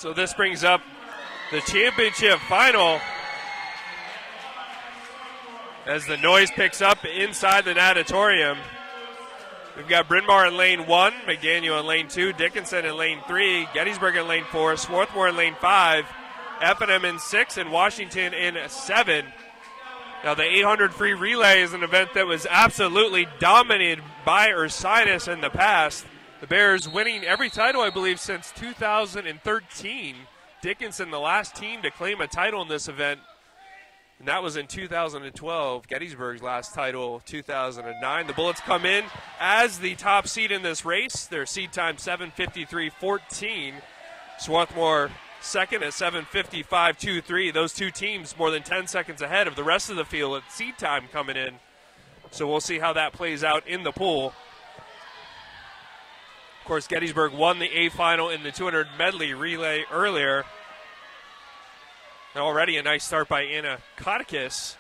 So this brings up the championship final as the noise picks up inside the natatorium. We've got Bryn Mawr in lane 1, McDaniel in lane 2, Dickinson in lane 3, Gettysburg in lane 4, Swarthmore in lane 5, F&M in 6, and Washington in 7. Now the 800 free relay is an event that was absolutely dominated by Ursinus in the past. The Bears winning every title, I believe, since 2013. Dickinson, the last team to claim a title in this event, and that was in 2012. Gettysburg's last title, 2009. The Bullets come in as the top seed in this race. Their seed time 7:53.14. Swarthmore second at 7:55.23. Those two teams more than 10 seconds ahead of the rest of the field at seed time coming in. So we'll see how that plays out in the pool. Of course, Gettysburg won the A final in the 200 medley relay earlier. And already a nice start by Anna Kotikis.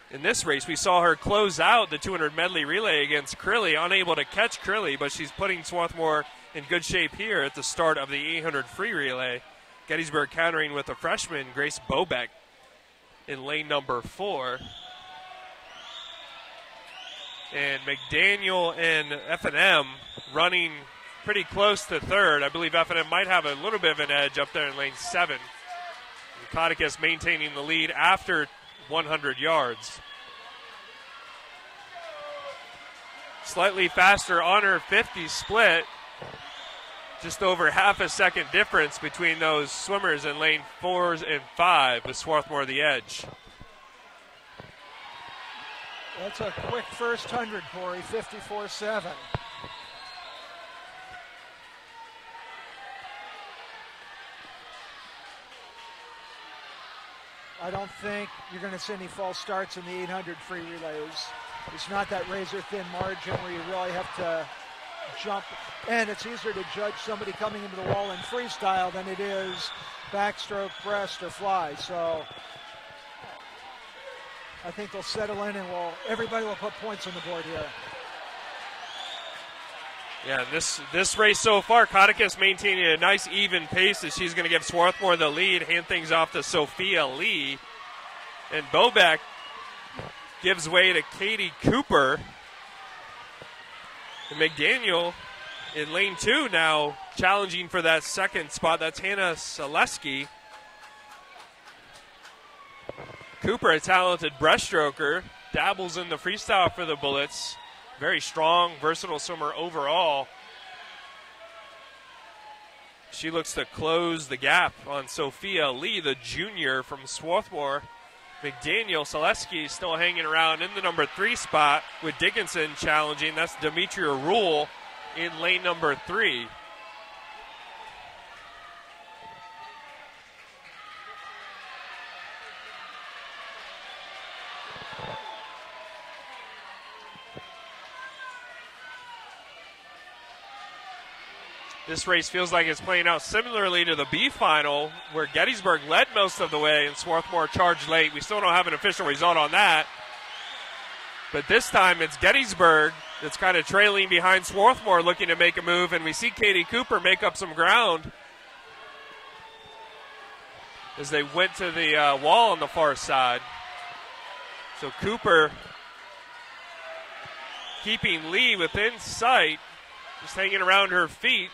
In this race, we saw her close out the 200 medley relay against Crilly, unable to catch Crilly, but she's putting Swarthmore in good shape here at the start of the 800 free relay. Gettysburg countering with a freshman, Grace Bobeck, in lane number 4. And McDaniel and F&M running pretty close to third. I believe F&M might have a little bit of an edge up there in lane 7. Kotikis maintaining the lead after 100 yards. Slightly faster on her 50 split. Just over half a second difference between those swimmers in lane 4s and 5 with Swarthmore the edge. That's a quick first 100, Corey, 54.7. I don't think you're going to see any false starts in the 800 free relays. It's not that razor-thin margin where you really have to jump, and it's easier to judge somebody coming into the wall in freestyle than it is backstroke, breast, or fly. So I think they'll settle in, and everybody will put points on the board here. Yeah, this race so far, Kotikis maintaining a nice even pace as she's going to give Swarthmore the lead, hand things off to Sophia Lee. And Bobeck gives way to Katie Cooper. And McDaniel in lane 2 now challenging for that second spot. That's Hannah Selesky. Cooper, a talented breaststroker, dabbles in the freestyle for the Bullets. Very strong, versatile swimmer overall. She looks to close the gap on Sophia Lee, the junior from Swarthmore. McDaniel, Selesky still hanging around in the number 3 spot with Dickinson challenging. That's Demetria Rule in lane number 3. This race feels like it's playing out similarly to the B final, where Gettysburg led most of the way and Swarthmore charged late. We still don't have an official result on that. But this time it's Gettysburg that's kind of trailing behind Swarthmore, looking to make a move, and we see Katie Cooper make up some ground as they went to the wall on the far side. So Cooper keeping Lee within sight, just hanging around her feet.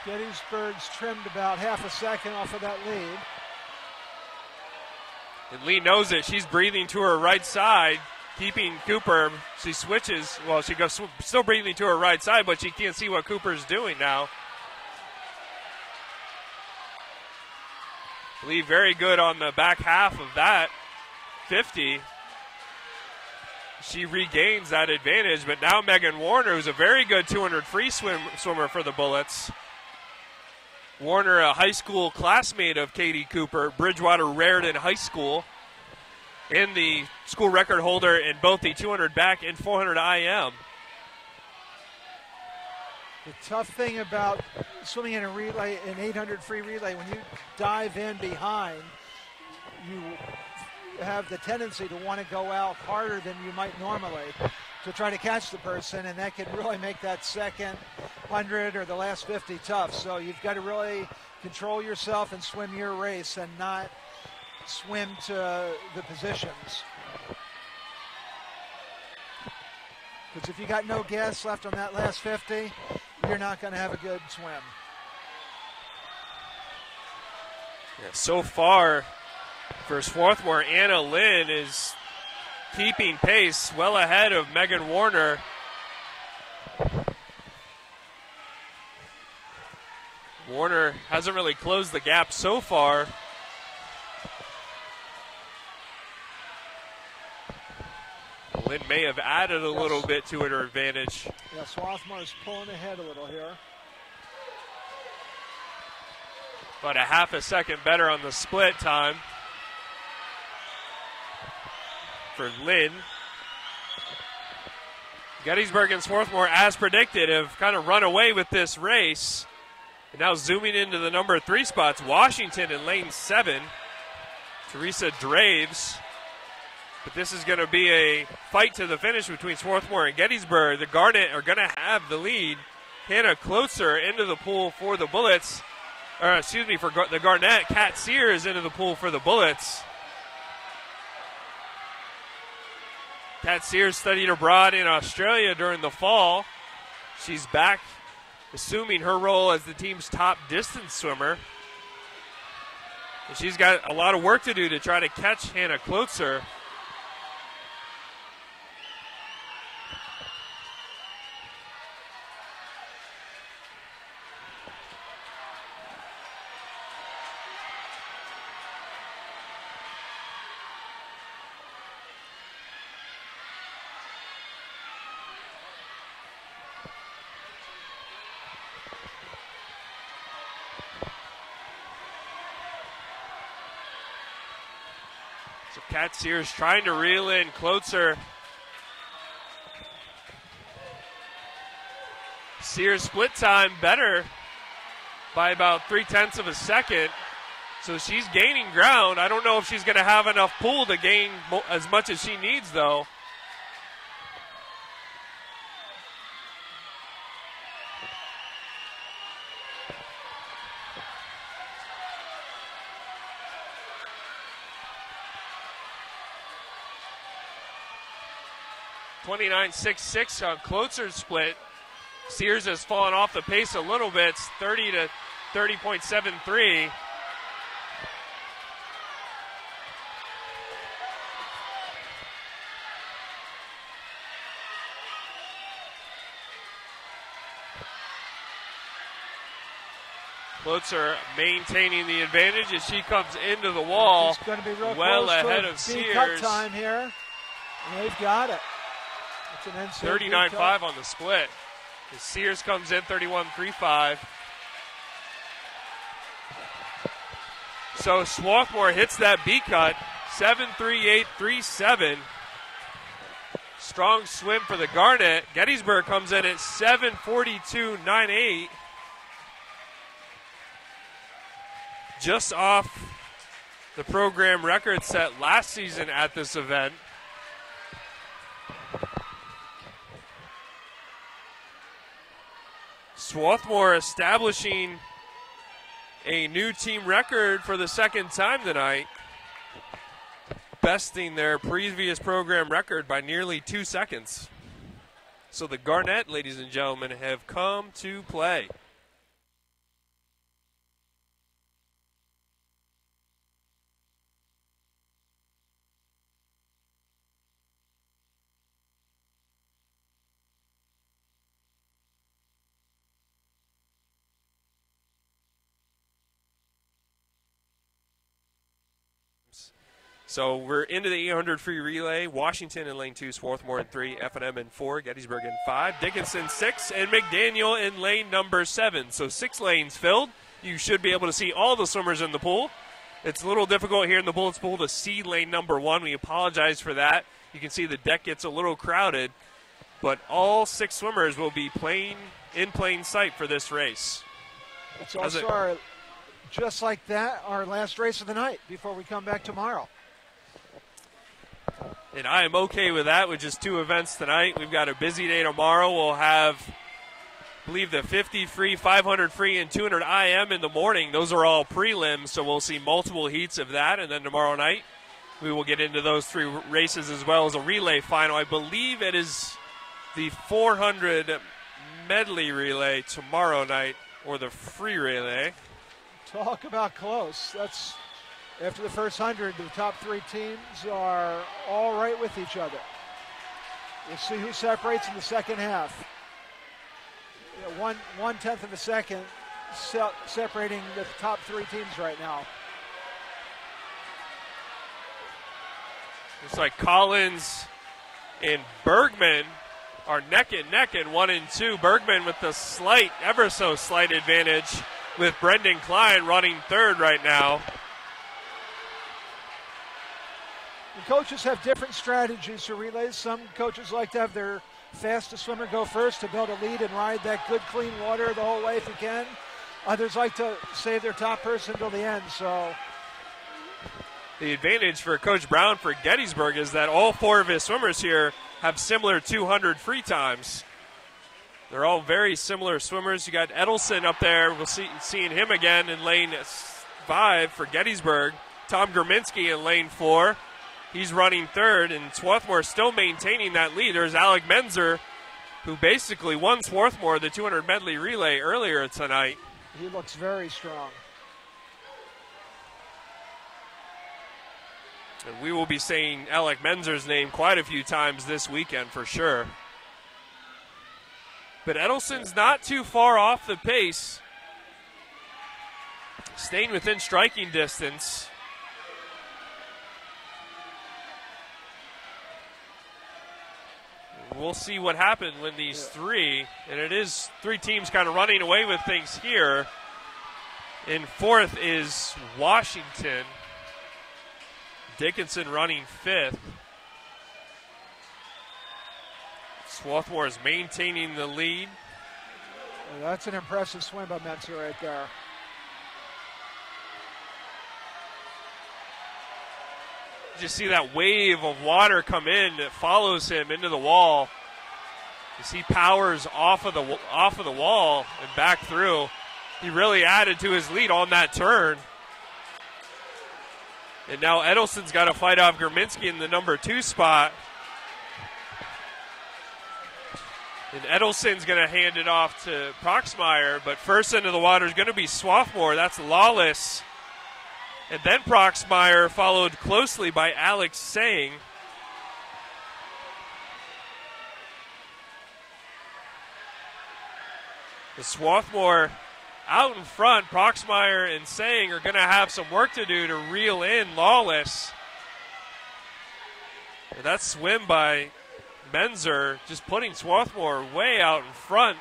Gettysburg's trimmed about half a second off of that lead. And Lee knows it. She's breathing to her right side, keeping Cooper. She switches. Well, she goes still breathing to her right side, but she can't see what Cooper's doing now. Lee very good on the back half of that 50. She regains that advantage, but now Megan Warner, who's a very good 200 free swimmer for the Bullets. Warner, a high school classmate of Katie Cooper, Bridgewater Raritan High School, and the school record holder in both the 200 back and 400 IM. The tough thing about swimming in a relay, an 800 free relay, when you dive in behind, have the tendency to want to go out harder than you might normally to try to catch the person, and that can really make that second 100 or the last 50 tough. So you've got to really control yourself and swim your race and not swim to the positions. Because if you got no gas left on that last 50, you're not going to have a good swim. Yeah, so far for Swarthmore, Anna Lynn is keeping pace well ahead of Megan Warner. Warner hasn't really closed the gap so far. Lynn may have added a little bit to her advantage. Yeah, Swarthmore is pulling ahead a little here. About a half a second better on the split time for Lynn. Gettysburg and Swarthmore, as predicted, have kind of run away with this race. And now zooming into the number 3 spots, Washington in lane 7. Teresa Draves. But this is going to be a fight to the finish between Swarthmore and Gettysburg. The Garnet are going to have the lead. Hannah Klotzer into the pool for the Bullets. For the Garnet. Kat Sears into the pool for the Bullets. Kat Sears studied abroad in Australia during the fall. She's back, assuming her role as the team's top distance swimmer. And she's got a lot of work to do to try to catch Hannah Klotzer. So Kat Sears trying to reel in Klotzer. Sears split time better by about 0.3 of a second. So she's gaining ground. I don't know if she's going to have enough pull to gain as much as she needs, though. .29.66 on Klotzer's split. Sears has fallen off the pace a little bit, 30 to 30.73. Klotzer maintaining the advantage as she comes into the wall. It's going to be real well close ahead to of being cut Sears. time here, and they've got it. 39.5 on the split. As Sears comes in 31.35. So Swarthmore hits that B cut, 7.38.37. Strong swim for the Garnet. Gettysburg comes in at 7.42.98. Just off the program record set last season at this event. Swarthmore establishing a new team record for the second time tonight, besting their previous program record by nearly 2 seconds. So the Garnet, ladies and gentlemen, have come to play. So we're into the 800 free relay. Washington in lane 2, Swarthmore in 3, F&M in 4, Gettysburg in 5, Dickinson 6, and McDaniel in lane number 7. So 6 lanes filled. You should be able to see all the swimmers in the pool. It's a little difficult here in the Bullets pool to see lane number 1. We apologize for that. You can see the deck gets a little crowded, but all 6 swimmers will be in plain sight for this race. It's also just like that, our last race of the night before we come back tomorrow. And I am okay with that with just 2 events tonight. We've got a busy day tomorrow. We'll have, I believe, the 50 free, 500 free, and 200 IM in the morning. Those are all prelims, so we'll see multiple heats of that. And then tomorrow night, we will get into those 3 races as well as a relay final. I believe it is the 400 medley relay tomorrow night, or the free relay. Talk about close. That's after the first 100, the top 3 teams are all right with each other. We'll see who separates in the second half. One tenth of a second separating the top 3 teams right now. Looks like Collins and Bergman are neck and neck in 1 and 2. Bergman with the slight, ever so slight advantage, with Brendan Klein running third right now. The coaches have different strategies for relays. Some coaches like to have their fastest swimmer go first to build a lead and ride that good clean water the whole way if you can. Others like to save their top person till the end. So the advantage for Coach Brown for Gettysburg is that all 4 of his swimmers here have similar 200 free times. They're all very similar swimmers. You got Edelson up there. We'll seeing him again in lane 5 for Gettysburg. Tom Germinski in lane 4. He's running third, and Swarthmore still maintaining that lead. There's Alec Menzer, who basically won Swarthmore the 200 medley relay earlier tonight. He looks very strong. And we will be saying Alec Menzer's name quite a few times this weekend for sure. But Edelson's not too far off the pace, staying within striking distance. We'll see what happens when these 3, and it is 3 teams kind of running away with things here. In 4th is Washington. Dickinson running 5th. Swarthmore is maintaining the lead. Well, that's an impressive swim by Menzer right there. Just see that wave of water come in that follows him into the wall. As he powers off of the wall and back through. He really added to his lead on that turn. And now Edelson's got to fight off Germinski in the number 2 spot. And Edelson's going to hand it off to Proxmire, but first into the water is going to be Swarthmore. That's Lawless. And then Proxmire, followed closely by Alex Sang. The Swarthmore out in front. Proxmire and Sang are going to have some work to do to reel in Lawless. And that swim by Menzer just putting Swarthmore way out in front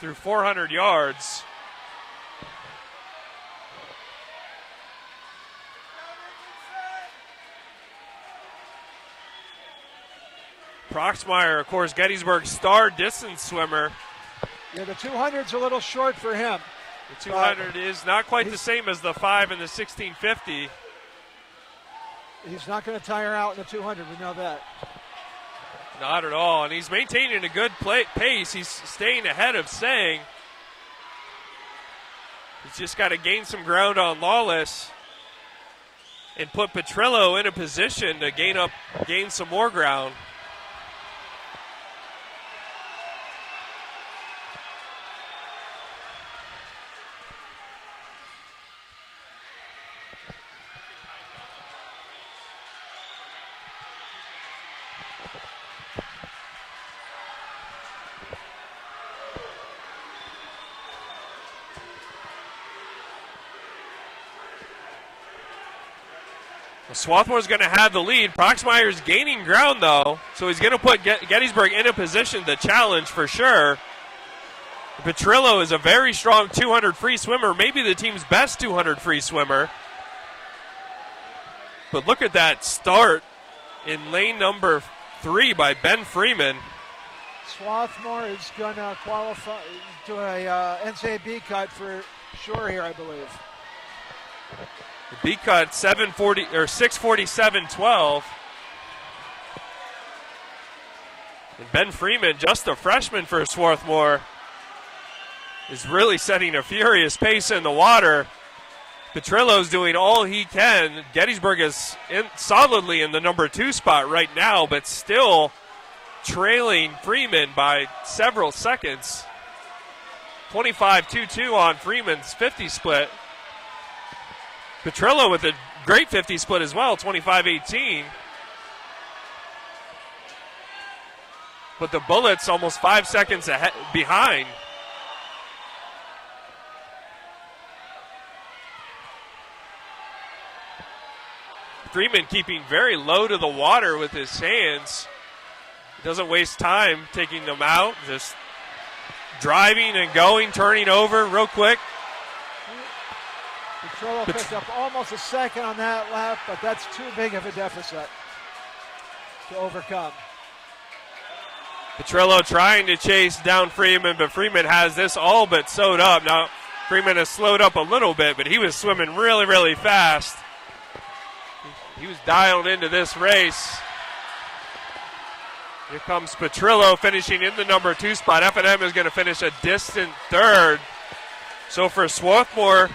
through 400 yards. Proxmire, of course, Gettysburg's star distance swimmer. Yeah, the 200's a little short for him. The 200 is not quite the same as the 5 and the 1650. He's not going to tire out in the 200, we know that. Not at all, and he's maintaining a good pace. He's staying ahead of Sang. He's just got to gain some ground on Lawless and put Petrillo in a position to gain some more ground. Swarthmore's going to have the lead. Proxmire's gaining ground, though, so he's going to put Gettysburg in a position to challenge for sure. Petrillo is a very strong 200 free swimmer, maybe the team's best 200 free swimmer. But look at that start in lane number 3 by Ben Freeman. Swarthmore is going to qualify to a NCAA cut for sure here, I believe. The B cut 6:47.12. And Ben Freeman, just a freshman for Swarthmore, is really setting a furious pace in the water. Petrillo's doing all he can. Gettysburg is solidly in the number 2 spot right now, but still trailing Freeman by several seconds. 25-22 on Freeman's 50 split. Petrillo with a great 50 split as well, 25-18. But the Bullets almost 5 seconds behind. Freeman keeping very low to the water with his hands. Doesn't waste time taking them out. Just driving and going, turning over real quick. Petrillo picked up almost a second on that lap, but that's too big of a deficit to overcome. Petrillo trying to chase down Freeman, but Freeman has this all but sewed up. Now, Freeman has slowed up a little bit, but he was swimming really, really fast. He was dialed into this race. Here comes Petrillo finishing in the number 2 spot. F&M is going to finish a distant third. So for Swarthmore,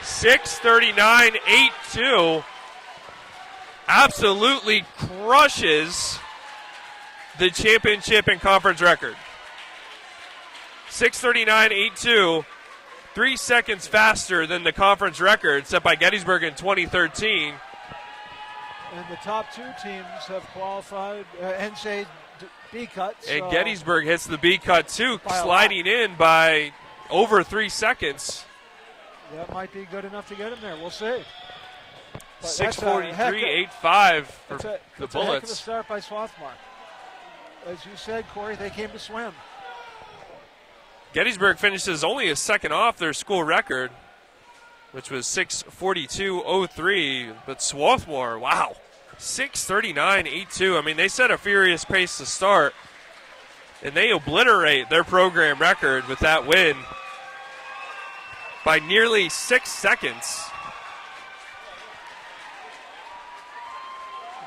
6:39.82 absolutely crushes the championship and conference record. 6:39.82, 3 seconds faster than the conference record set by Gettysburg in 2013. And the top 2 teams have qualified NCAA B cut. And Gettysburg hits the B cut too, sliding in by over 3 seconds. That might be good enough to get him there. We'll see. 6:43.85 for the Bullets. That's a heck of a start by Swarthmore. As you said, Corey, they came to swim. Gettysburg finishes only a second off their school record, which was 6:42.03. But Swarthmore, wow, 6:39.82. I mean, they set a furious pace to start, and they obliterate their program record with that win by nearly 6 seconds.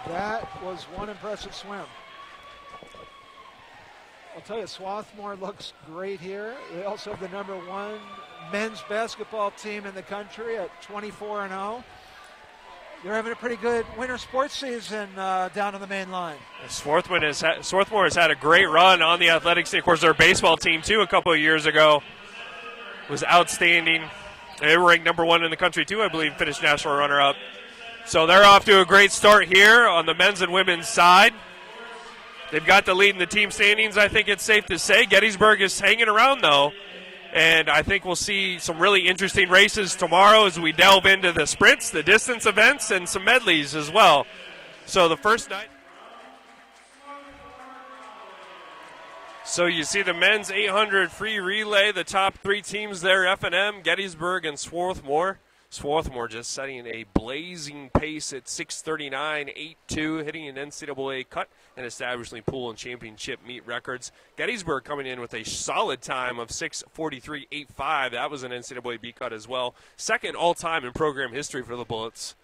That was one impressive swim. I'll tell you, Swarthmore looks great here. They also have the number 1 men's basketball team in the country at 24-0. They're having a pretty good winter sports season down on the main line. Swarthmore has had a great run on the athletics team. Of course, their baseball team, too, a couple of years ago was outstanding. They were ranked number 1 in the country, too, I believe, finished national runner-up. So they're off to a great start here on the men's and women's side. They've got the lead in the team standings, I think it's safe to say. Gettysburg is hanging around, though. And I think we'll see some really interesting races tomorrow as we delve into the sprints, the distance events, and some medleys as well. So the first night. So you see the men's 800 free relay, the top 3 teams there, F&M, Gettysburg, and Swarthmore. Swarthmore just setting a blazing pace at 6:39.82, hitting an NCAA cut and establishing pool and championship meet records. Gettysburg coming in with a solid time of 6:43.85. That was an NCAA B cut as well. Second all-time in program history for the Bullets.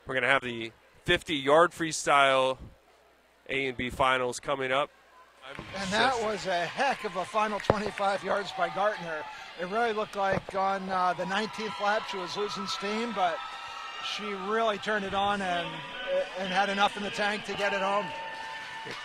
We're going to have the 50-yard freestyle A and B finals coming up. And that was a heck of a final 25 yards by Gartner. It really looked like on the 19th lap she was losing steam, but she really turned it on and had enough in the tank to get it home.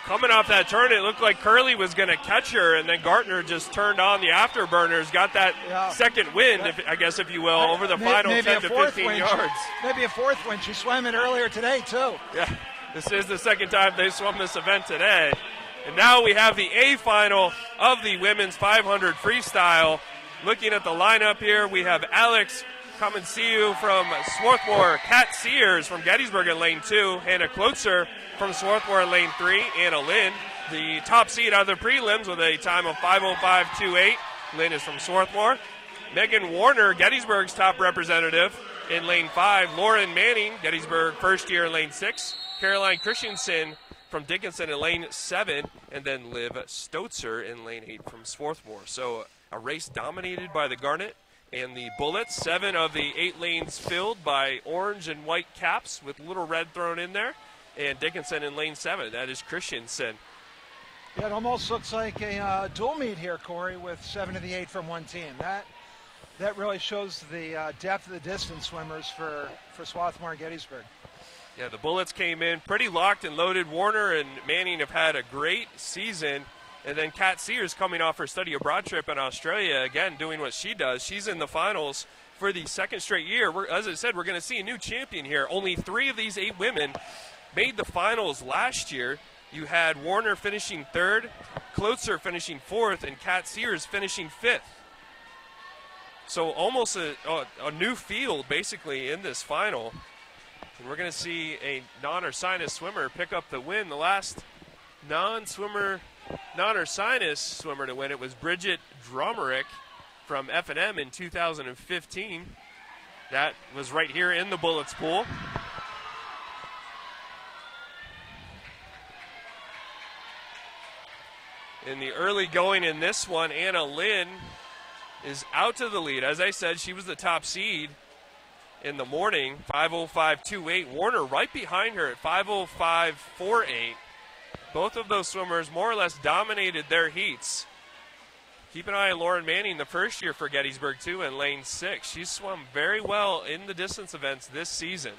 Coming off that turn, it looked like Curley was going to catch her, and then Gartner just turned on the afterburners, got that second wind, if you will, over the final 10 to 15 yards. Maybe a 4th win. She swam it earlier today, too. Yeah, this is the second time they swum this event today. And now we have the A final of the women's 500 freestyle. Looking at the lineup here, we have Alex Comenciu from Swarthmore, Kat Sears from Gettysburg in lane 2, Hannah Klotzer from Swarthmore in lane 3, Anna Lynn, the top seed out of the prelims with a time of 5:05.28. Lynn is from Swarthmore. Megan Warner, Gettysburg's top representative in lane 5. Lauren Manning, Gettysburg first year in lane 6. Caroline Christensen from Dickinson in lane 7, and then Liv Stotzer in lane 8 from Swarthmore. So a race dominated by the Garnet And the bullets, 7 of the 8 lanes filled by orange and white caps with little red thrown in there. And Dickinson in lane 7, that is Christensen. Yeah, it almost looks like a dual meet here, Corey, with 7 of the 8 from one team. That really shows the depth of the distance swimmers for Swarthmore and Gettysburg. Yeah, the bullets came in pretty locked and loaded. Warner and Manning have had a great season. And then Kat Sears coming off her study abroad trip in Australia, again, doing what she does. She's in the finals for the second straight year. As I said, we're going to see a new champion here. Only 3 of these 8 women made the finals last year. You had Warner finishing 3rd, Klotzer finishing 4th, and Kat Sears finishing 5th. So almost a new field, basically, in this final. And we're going to see a non-Ursinus swimmer pick up the win. The last non-Ursinus swimmer to win it was Bridget Dromerick from F&M in 2015. That was right here in the bullets pool. In the early going in this one, Anna Lynn is out to the lead. As I said, she was the top seed in the morning, 5:05.28. Warner right behind her at 5:05.48. Both of those swimmers more or less dominated their heats. Keep an eye on Lauren Manning, the first year for Gettysburg, too, in lane 6. She's swum very well in the distance events this season.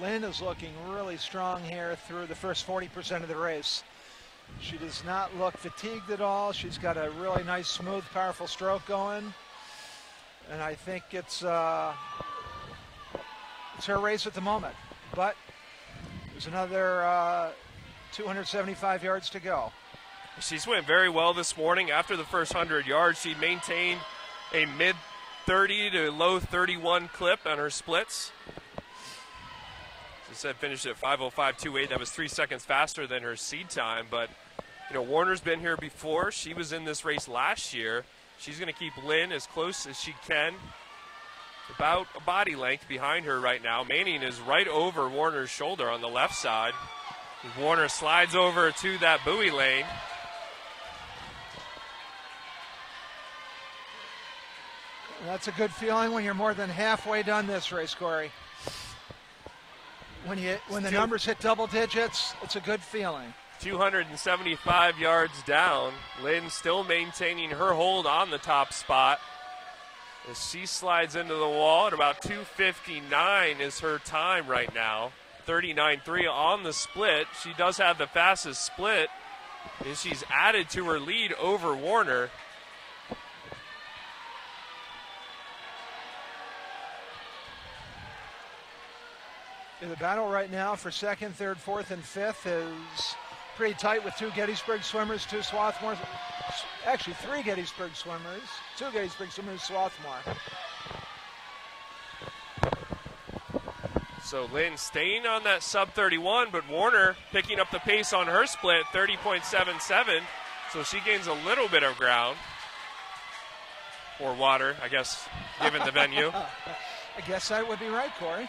Lynn is looking really strong here through the first 40% of the race. She does not look fatigued at all. She's got a really nice, smooth, powerful stroke going. And I think it's her race at the moment. But there's another 275 yards to go. She swam very well this morning. After the first 100 yards, she maintained a mid-30 to low-31 clip on her splits. As I said, finished at 5:05.28. That was 3 seconds faster than her seed time. But, you know, Warner's been here before. She was in this race last year. She's going to keep Lynn as close as she can. About a body length behind her right now. Manning is right over Warner's shoulder on the left side. Warner slides over to that buoy lane. That's a good feeling when you're more than halfway done this race, Corey. When the numbers hit double digits, it's a good feeling. 275 yards down. Lynn still maintaining her hold on the top spot. As she slides into the wall at about 2:59 is her time right now. 39.3 on the split. She does have the fastest split, and she's added to her lead over Warner. The battle right now for second, third, fourth, and fifth is pretty tight with 2 Gettysburg swimmers, 2 Swarthmore. Actually, 3 Gettysburg swimmers, 2 Gettysburg swimmers, Swarthmore. So Lynn staying on that sub-31, but Warner picking up the pace on her split, 30.77. So she gains a little bit of ground. Or water, I guess, given the venue. I guess that would be right, Corey.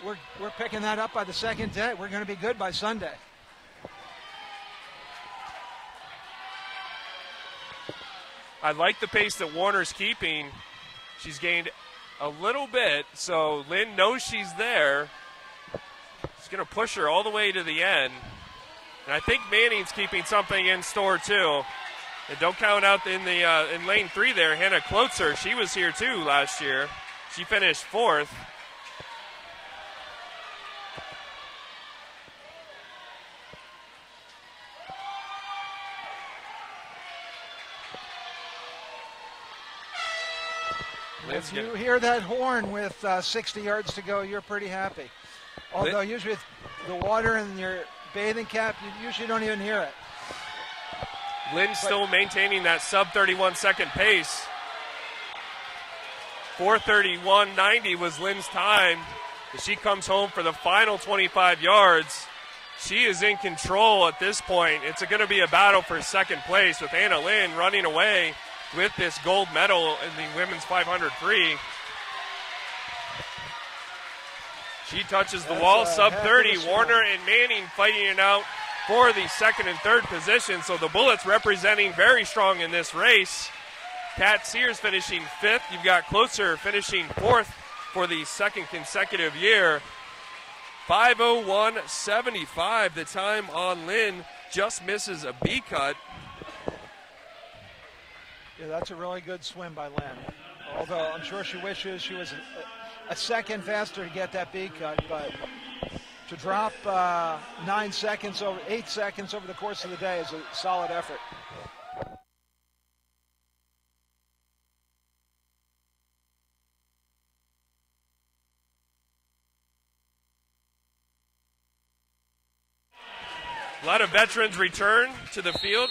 We're picking that up by the second day. We're going to be good by Sunday. I like the pace that Warner's keeping. She's gained a little bit, so Lynn knows she's there. She's going to push her all the way to the end. And I think Manning's keeping something in store, too. And don't count out in lane 3 there, Hannah Klotzer. She was here, too, last year. She finished 4th. If you hear that horn with 60 yards to go, you're pretty happy. Although usually with the water in your bathing cap, you usually don't even hear it. Lynn still maintaining that sub-31 second pace. 4:31.90 was Lynn's time. As she comes home for the final 25 yards. She is in control at this point. It's going to be a battle for second place with Anna Lynn running away with this gold medal in the women's 500 free. She touches the wall, sub 30. Warner and Manning fighting it out for the second and third position. So the Bullets representing very strong in this race. Kat Sears finishing 5th. You've got Closer finishing 4th for the second consecutive year. 5:01.75 the time on Lynn. Just misses a B cut. Yeah, that's a really good swim by Lynn. Although I'm sure she wishes she was a second faster to get that B cut, but to drop 8 seconds over the course of the day is a solid effort. A lot of veterans return to the field.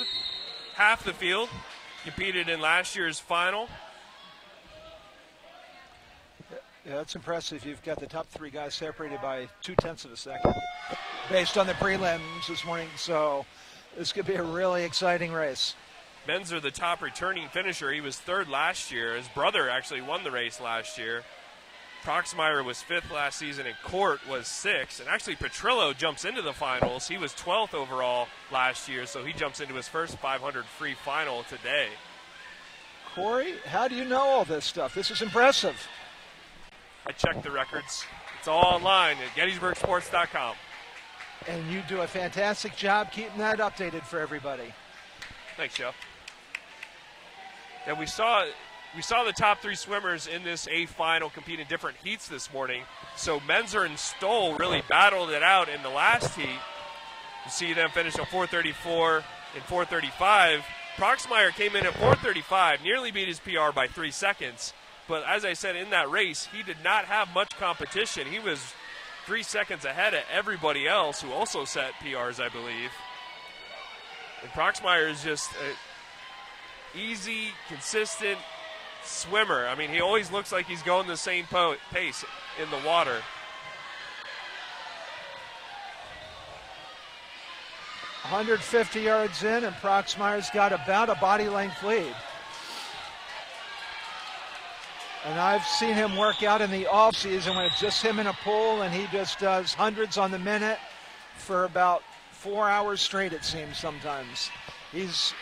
Half the field competed in last year's final. Yeah, that's impressive. You've got the top 3 guys separated by 0.2 of a second based on the prelims this morning. So this could be a really exciting race. Menzer, the top returning finisher. He was 3rd last year. His brother actually won the race last year. Proxmire was 5th last season, and Court was 6th. And actually, Petrillo jumps into the finals. He was 12th overall last year, so he jumps into his first 500 free final today. Corey, how do you know all this stuff? This is impressive. I checked the records. It's all online at GettysburgSports.com. And you do a fantastic job keeping that updated for everybody. Thanks, Joe. And we saw the top 3 swimmers in this A final compete in different heats this morning. So Menzer and Stoll really battled it out in the last heat. You see them finish at 4:34 and 4:35. Proxmire came in at 4:35, nearly beat his PR by 3 seconds. But as I said, in that race, he did not have much competition. He was 3 seconds ahead of everybody else who also set PRs, I believe. And Proxmire is just an easy, consistent swimmer. I mean, he always looks like he's going the same pace in the water. 150 yards in, and Proxmire's got about a body length lead. And I've seen him work out in the off season when it's just him in a pool, and he just does hundreds on the minute for about 4 hours straight, it seems sometimes. He's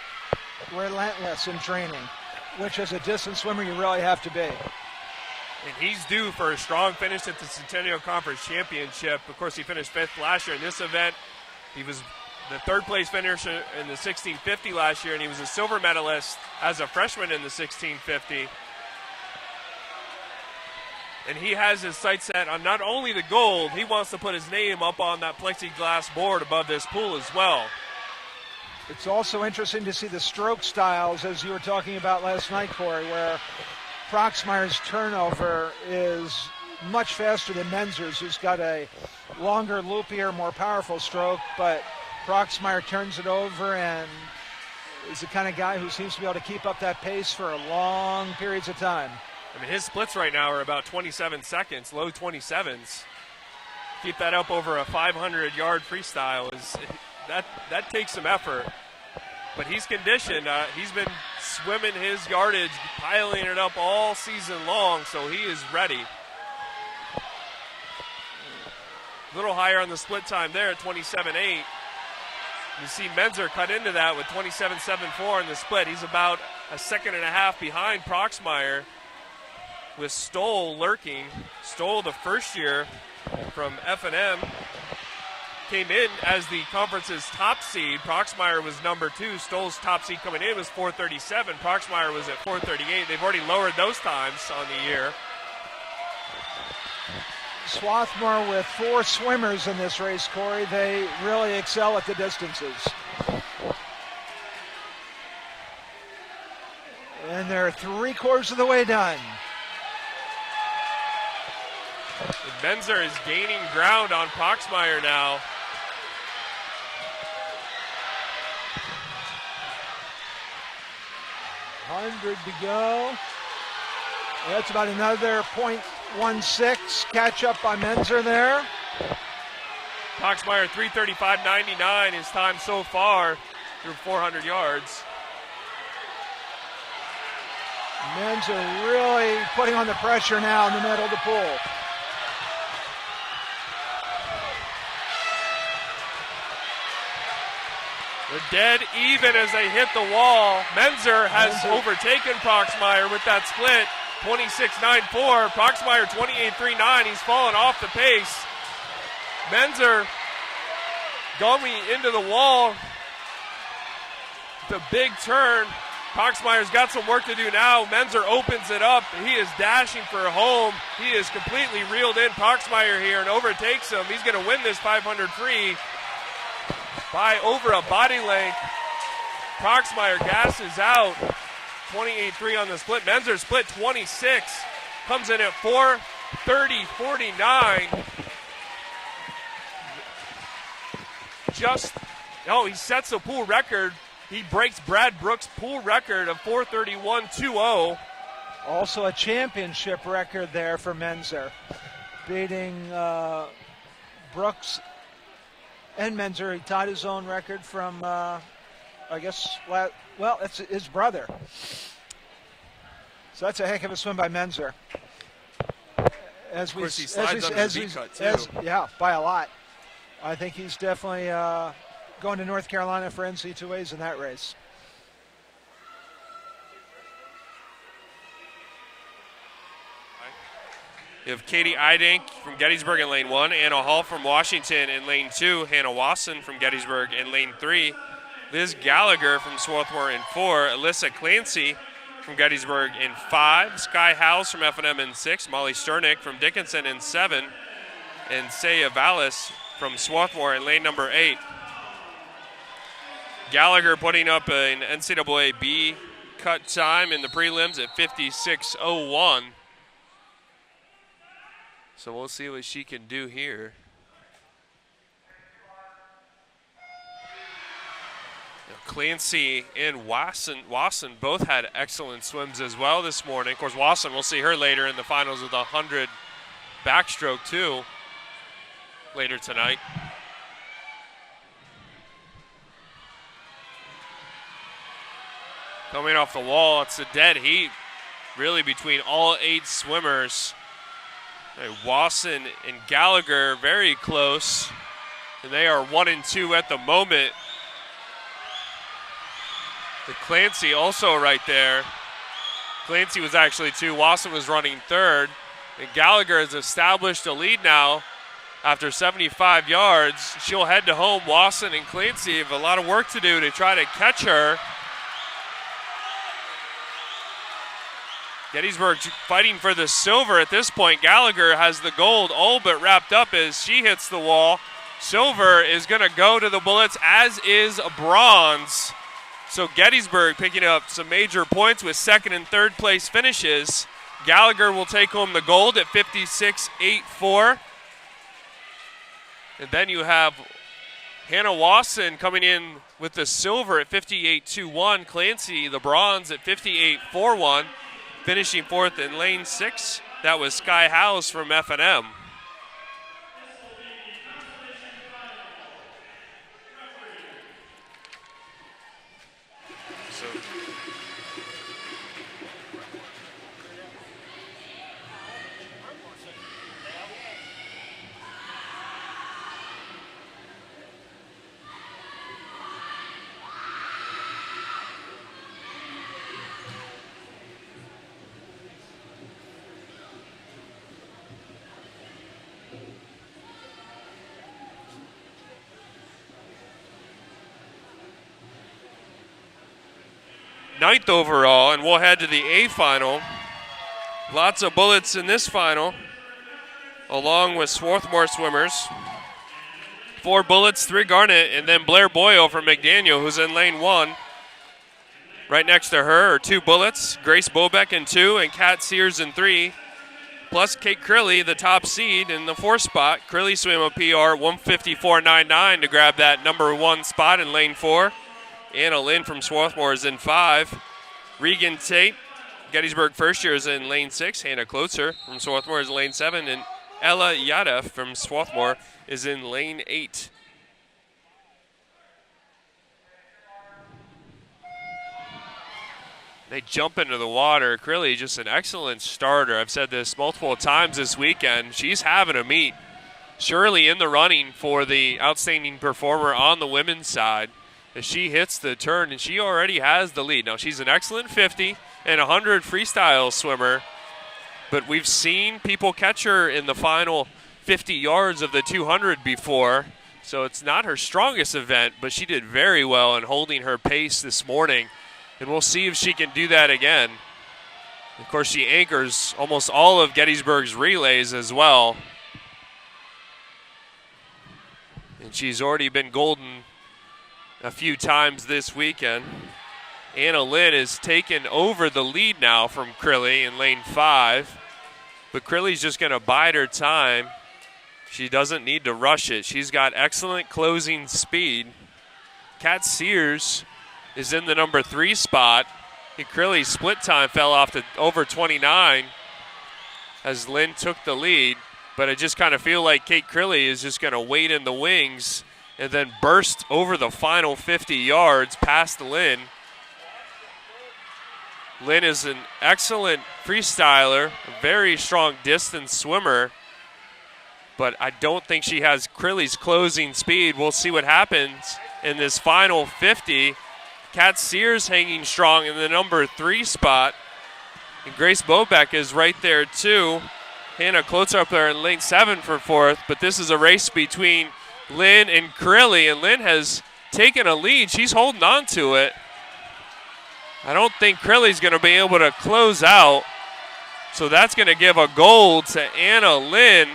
relentless in training, which as a distance swimmer you really have to be. And he's due for a strong finish at the Centennial Conference Championship. Of course, he finished 5th last year in this event. He was the 3rd place finisher in the 1650 last year, and he was a silver medalist as a freshman in the 1650. And he has his sights set on not only the gold, he wants to put his name up on that plexiglass board above this pool as well. It's also interesting to see the stroke styles, as you were talking about last night, Corey, where Proxmire's turnover is much faster than Menzer's, who's got a longer, loopier, more powerful stroke, but Proxmire turns it over and is the kind of guy who seems to be able to keep up that pace for long periods of time. I mean, his splits right now are about 27 seconds, low 27s. Keep that up over a 500-yard freestyle. That takes some effort. But he's conditioned. He's been swimming his yardage, piling it up all season long, so he is ready. A little higher on the split time there at 27.8. You see Menzer cut into that with 27.74 in the split. He's about a second and a half behind Proxmire, with Stoll lurking. Stoll, the first year from F&M, came in as the conference's top seed. Proxmire was number 2. Stoll's top seed coming in was 4:37. Proxmire was at 4:38. They've already lowered those times on the year. Swarthmore with 4 swimmers in this race, Corey. They really excel at the distances. And they're 3/4 of the way done. And Menzer is gaining ground on Proxmire now. $100 to go. That's about another 0.16 catch up by Menzer there. Proxmire 3:35.99 his time so far through 400 yards. Menzer really putting on the pressure now in the middle of the pool. They're dead even as they hit the wall. Menzer has overtaken Proxmire with that split, 26.94. Proxmire 28.39. He's fallen off the pace. Menzer going into the wall. The big turn. Proxmire's got some work to do now. Menzer opens it up. He is dashing for home. He is completely reeled in Proxmire here and overtakes him. He's going to win this 500 free by over a body length. Proxmire gasses out. 28.3 on the split. Menzer split 26. Comes in at 4:30.49. He sets the pool record. He breaks Brad Brooks' pool record of 4:31.20. Also a championship record there for Menzer, beating Brooks and Menzer. He tied his own record from, it's his brother. So that's a heck of a swim by Menzer. Of course, he slides on the V-cut, too. By a lot. I think he's definitely going to North Carolina for NC2As in that race. You have Katie Eidink from Gettysburg in lane 1, Anna Hall from Washington in lane 2, Hannah Wasson from Gettysburg in lane 3, Liz Gallagher from Swarthmore in 4, Alyssa Clancy from Gettysburg in 5, Sky Howes from F&M in 6, Molly Sternick from Dickinson in 7, and Saya Vallis from Swarthmore in lane number 8. Gallagher putting up an NCAA B cut time in the prelims at 56.01. So we'll see what she can do here. Now, Clancy and Wasson both had excellent swims as well this morning. Of course, Wasson, we'll see her later in the finals with 100 backstroke too later tonight. Coming off the wall, it's a dead heat really between all 8 swimmers. Wasson and Gallagher very close, and they are 1 and 2 at the moment. The Clancy also right there. Clancy was actually 2. Wasson was running 3rd, and Gallagher has established a lead now after 75 yards. She'll head to home. Wasson and Clancy have a lot of work to do to try to catch her. Gettysburg fighting for the silver at this point. Gallagher has the gold all but wrapped up as she hits the wall. Silver is going to go to the Bullets, as is bronze. So Gettysburg picking up some major points with 2nd and 3rd place finishes. Gallagher will take home the gold at 56.84. And then you have Hannah Wasson coming in with the silver at 58.21. Clancy, the bronze, at 58.41. Finishing 4th in lane 6, that was Sky Howes from F&M. Ninth overall, and we'll head to the A final. Lots of bullets in this final, along with Swarthmore swimmers. 4 bullets, 3 garnet, and then Blair Boyle from McDaniel, who's in lane 1. Right next to her are 2 bullets, Grace Bobeck in 2, and Kat Sears in 3. Plus Kate Crilly, the top seed in the 4th spot. Crilly swam a PR 154.99 to grab that number 1 spot in lane 4. Anna Lynn from Swarthmore is in 5. Regan Tate, Gettysburg first year, is in lane 6. Hannah Klotzer from Swarthmore is in lane 7. And Ella Yada from Swarthmore is in lane 8. They jump into the water. Crilly, just an excellent starter. I've said this multiple times this weekend. She's having a meet. Surely in the running for the outstanding performer on the women's side. as she hits the turn, and she already has the lead. Now, she's an excellent 50 and 100 freestyle swimmer, but we've seen people catch her in the final 50 yards of the 200 before, so it's not her strongest event, but she did very well in holding her pace this morning, and we'll see if she can do that again. Of course, she anchors almost all of Gettysburg's relays as well, and she's already been golden a few times this weekend. Anna Lynn has taken over the lead now from Crilly in lane 5, but Crilly's just going to bide her time. She doesn't need to rush it. She's got excellent closing speed. Kat Sears is in the number 3 spot. Crilly's split time fell off to over 29 as Lynn took the lead, but I just kind of feel like Kate Crilly is just going to wait in the wings and then burst over the final 50 yards past Lynn. Lynn is an excellent freestyler, a very strong distance swimmer, but I don't think she has Crilly's closing speed. We'll see what happens in this final 50. Kat Sears hanging strong in the number 3 spot. And Grace Bobeck is right there too. Hannah Klotz up there in lane 7 for 4th, but this is a race between Lynn and Crilly, and Lynn has taken a lead. She's holding on to it. I don't think Crilly's going to be able to close out, so that's going to give a gold to Anna Lynn.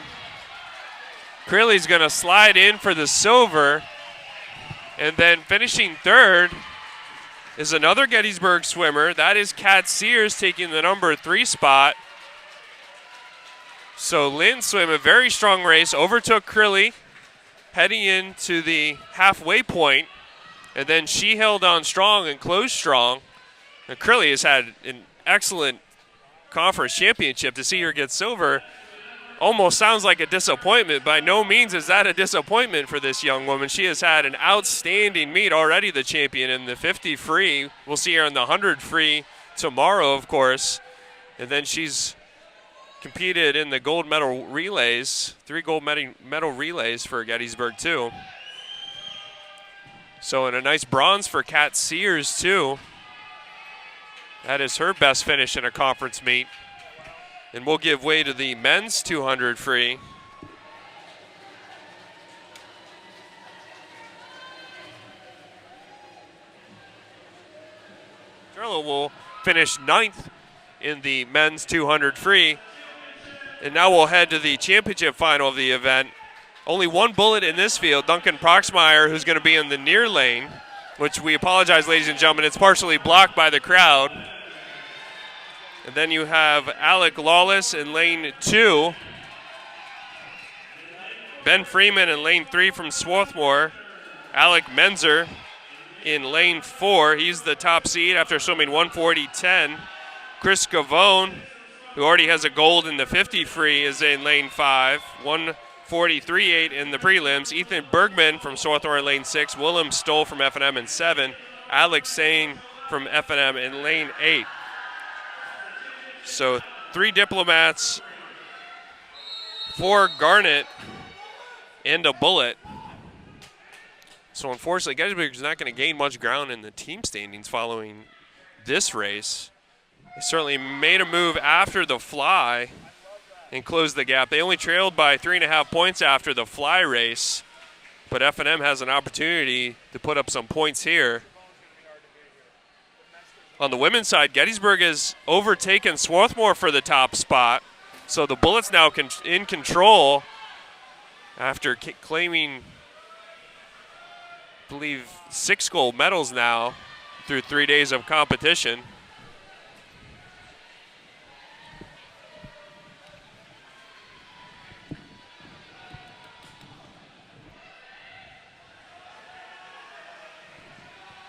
Crilly's going to slide in for the silver, and then finishing 3rd is another Gettysburg swimmer. That is Kat Sears taking the number 3 spot. So Lynn swam a very strong race, overtook Crilly heading into the halfway point, and then she held on strong and closed strong. And Crilly has had an excellent conference championship. To see her get silver almost sounds like a disappointment. By no means is that a disappointment for this young woman. She has had an outstanding meet, already the champion in the 50 free. We'll see her in the 100 free tomorrow, of course. And then she's competed in the gold medal relays, 3 gold medal relays for Gettysburg too. So, and a nice bronze for Kat Sears too. That is her best finish in a conference meet. And we'll give way to the men's 200 free. Charlo will finish 9th in the men's 200 free. And now we'll head to the championship final of the event. Only one bullet in this field, Duncan Proxmire, who's going to be in the near lane, which we apologize, ladies and gentlemen, it's partially blocked by the crowd. And then you have Alec Lawless in lane 2. Ben Freeman in lane 3 from Swarthmore. Alec Menzer in lane 4. He's the top seed after swimming 140.10. Chris Gavone, who already has a gold in the 50 free, is in lane 5. 143.8 in the prelims. Ethan Bergman from Swarthmore in lane 6. Willem Stoll from F&M in 7. Alex Sane from F&M in lane 8. So 3 diplomats, 4 garnet, and a bullet. So unfortunately, Gettysburg is not going to gain much ground in the team standings following this race. They certainly made a move after the fly and closed the gap. They only trailed by 3.5 points after the fly race, but F&M has an opportunity to put up some points here. On the women's side, Gettysburg has overtaken Swarthmore for the top spot. So the Bullets now in control after claiming, I believe, 6 gold medals now through 3 days of competition.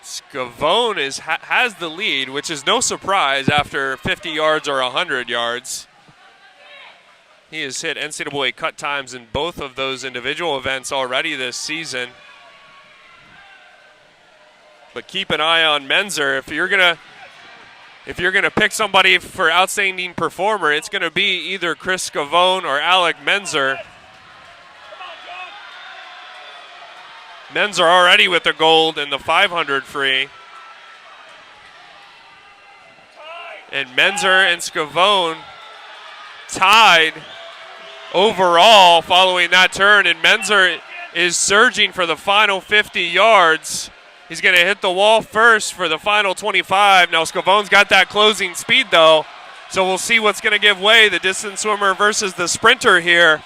Scavone has the lead, which is no surprise after 50 yards or 100 yards. He has hit NCAA cut times in both of those individual events already this season. But keep an eye on Menzer. If you're gonna pick somebody for outstanding performer, it's gonna be either Chris Scavone or Alec Menzer. Menzer already with the gold in the 500 free. And Menzer and Scavone tied overall following that turn. And Menzer is surging for the final 50 yards. He's going to hit the wall first for the final 25. Now Scavone's got that closing speed though, so we'll see what's going to give way, the distance swimmer versus the sprinter here.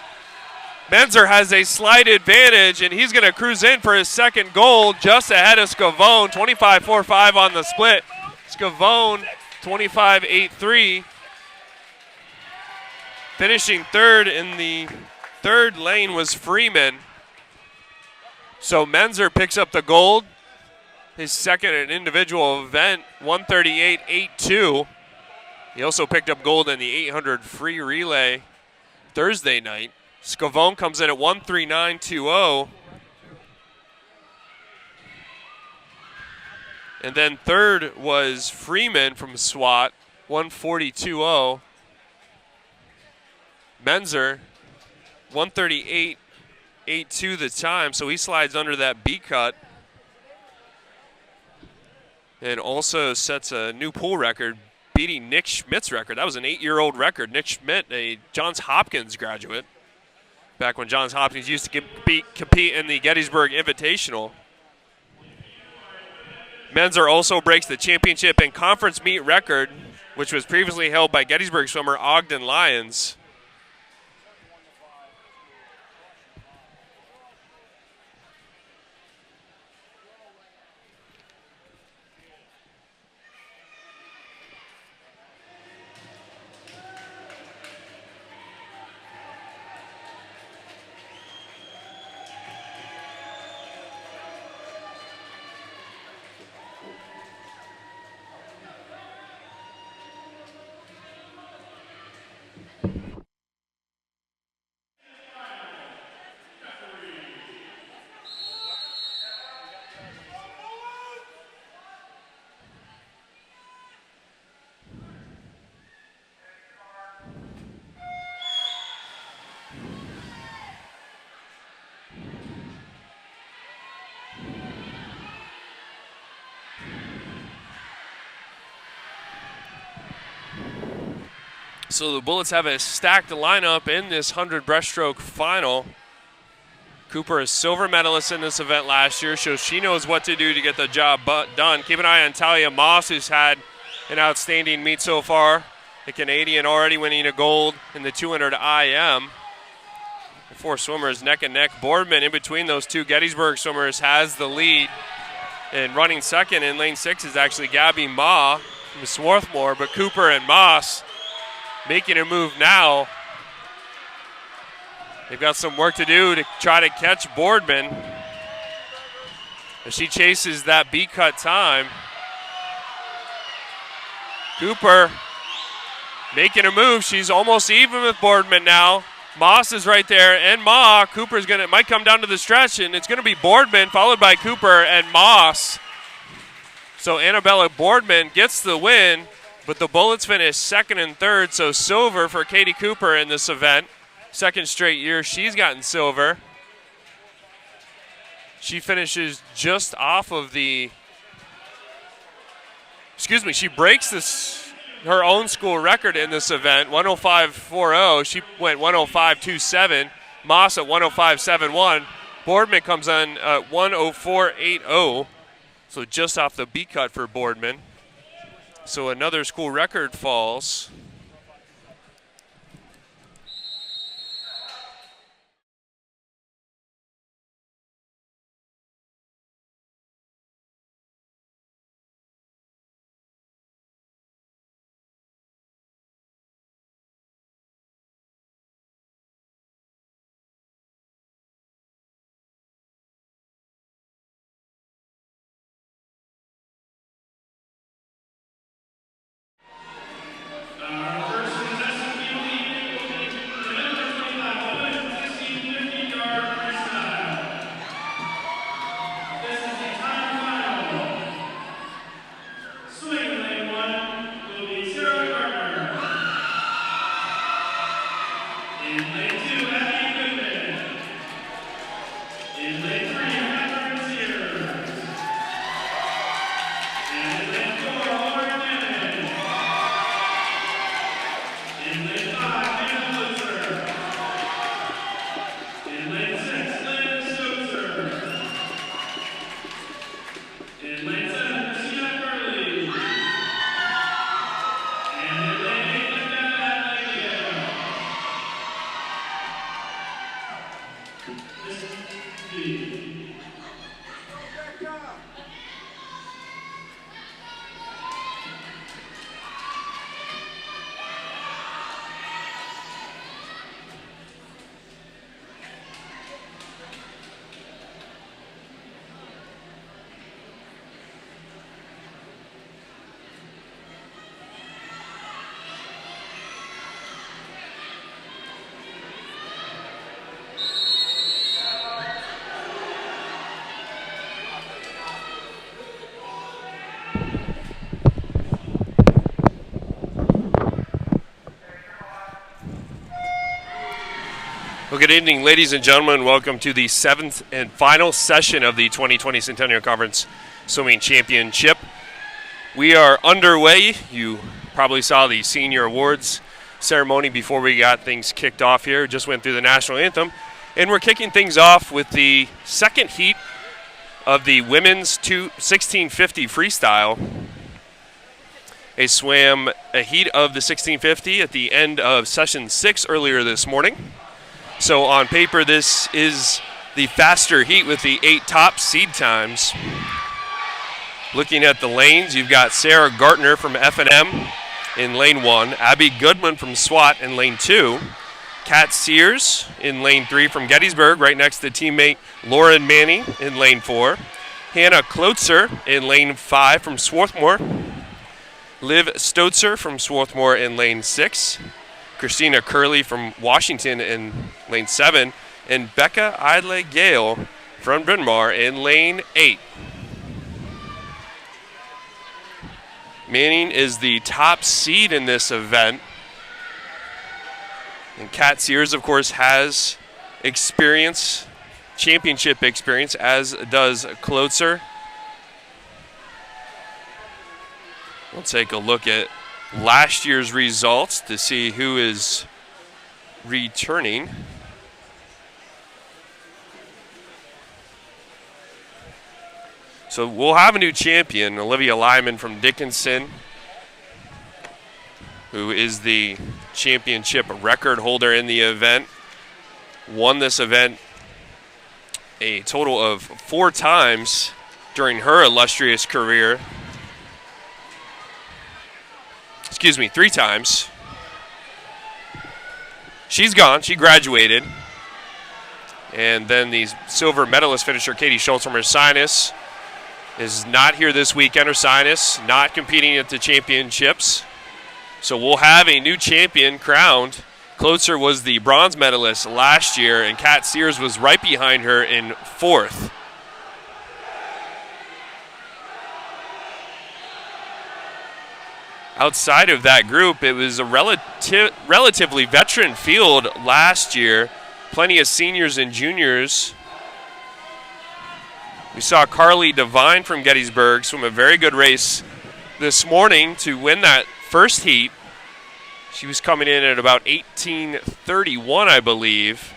Menzer has a slight advantage, and he's going to cruise in for his second gold just ahead of Scavone, 25.45 on the split. Scavone, 25.83. Finishing third in the third lane was Freeman. So Menzer picks up the gold, his second individual event, 138.82. He also picked up gold in the 800 free relay Thursday night. Scavone comes in at 139.20. And then third was Freeman from SWAT, 140.20. Menzer, 138.82 the time, so he slides under that B cut. And also sets a new pool record, beating Nick Schmidt's record. That was an 8-year-old record. Nick Schmidt, a Johns Hopkins graduate, back when Johns Hopkins used to compete in the Gettysburg Invitational. Menzer also breaks the championship and conference meet record, which was previously held by Gettysburg swimmer Ogden Lyons. So the Bullets have a stacked lineup in this 100 breaststroke final. Cooper is silver medalist in this event last year, so she knows what to do to get the job done. Keep an eye on Talia Moss, who's had an outstanding meet so far. The Canadian already winning a gold in the 200 IM. The four swimmers neck and neck. Boardman in between those two Gettysburg swimmers has the lead. And running second in lane 6 is actually Gabby Ma from Swarthmore, but Cooper and Moss making a move now. They've got some work to do to try to catch Boardman as she chases that B-cut time. Cooper making a move. She's almost even with Boardman now. Moss is right there, and Ma. Cooper's might come down to the stretch, and it's going to be Boardman followed by Cooper and Moss. So Annabella Boardman gets the win, but the Bullets finish second and third, so silver for Katie Cooper in this event. Second straight year she's gotten silver. She finishes just off of the, she breaks her own school record in this event, 105.40. She went 105.27. Moss at 105.71. Boardman comes on 104.80. So just off the B cut for Boardman. So another school record falls. In lane 3, 100 Well, good evening, ladies and gentlemen. Welcome to the 7th and final session of the 2020 Centennial Conference Swimming Championship. We are underway. You probably saw the senior awards ceremony before we got things kicked off here. Just went through the national anthem. And we're kicking things off with the second heat of the women's 1650 freestyle. They swam a heat of the 1650 at the end of session 6 earlier this morning. So on paper, this is the faster heat with the 8 top seed times. Looking at the lanes, you've got Sarah Gartner from F&M in lane 1, Abby Goodman from SWAT in lane 2, Kat Sears in lane 3 from Gettysburg, right next to teammate Lauren Manning in lane 4, Hannah Klotzer in lane 5 from Swarthmore, Liv Stotzer from Swarthmore in lane 6, Christina Curley from Washington in lane 7, and Becca Idle Gale from Bryn Mawr in lane 8. Manning is the top seed in this event. And Kat Sears, of course, has experience, championship experience, as does Klotzer. We'll take a look at last year's results to see who is returning. So we'll have a new champion, Olivia Lyman from Dickinson, who is the championship record holder in the event. Won this event a total of 4 times during her illustrious career. 3 times. She's gone. She graduated. And then the silver medalist finisher, Katie Schultz from Ursinus, is not here this weekend. Ursinus not competing at the championships. So we'll have a new champion crowned. Klotzer was the bronze medalist last year, and Kat Sears was right behind her in 4th. Outside of that group, it was a relatively veteran field last year. Plenty of seniors and juniors. We saw Carly Devine from Gettysburg swim a very good race this morning to win that first heat. She was coming in at about 18:31, I believe.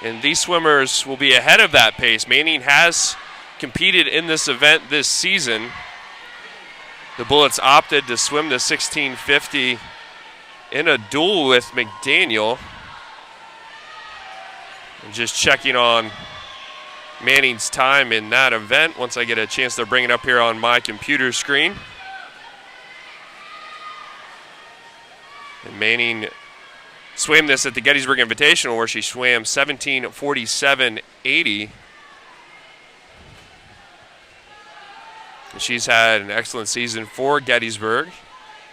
And these swimmers will be ahead of that pace. Manning has competed in this event this season. The Bullets opted to swim the 1650 in a duel with McDaniel. I'm just checking on Manning's time in that event once I get a chance to bring it up here on my computer screen. And Manning swam this at the Gettysburg Invitational, where she swam 17:47.80. She's had an excellent season for Gettysburg,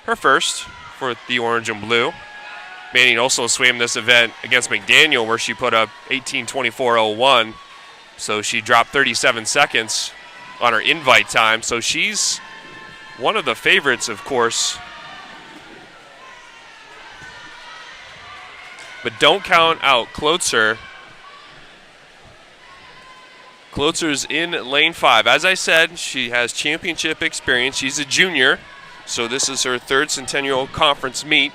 her first for the orange and blue. Manning also swam this event against McDaniel, where she put up 18:24.01, so she dropped 37 seconds on her invite time. So she's one of the favorites, of course. But don't count out Klotzer. Klotzer's in lane 5. As I said, she has championship experience. She's a junior, so this is her 3rd Centennial Conference meet.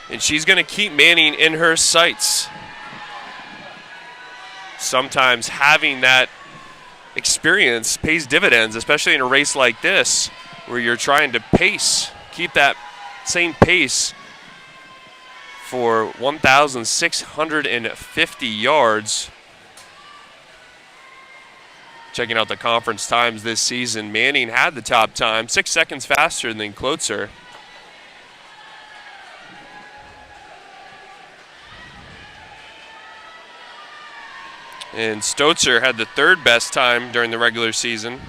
And she's going to keep Manning in her sights. Sometimes having that experience pays dividends, especially in a race like this, where you're trying to pace, keep that same pace for 1,650 yards. Checking out the conference times this season, Manning had the top time, 6 seconds faster than Klotzer. And Stotzer had the 3rd best time during the regular season.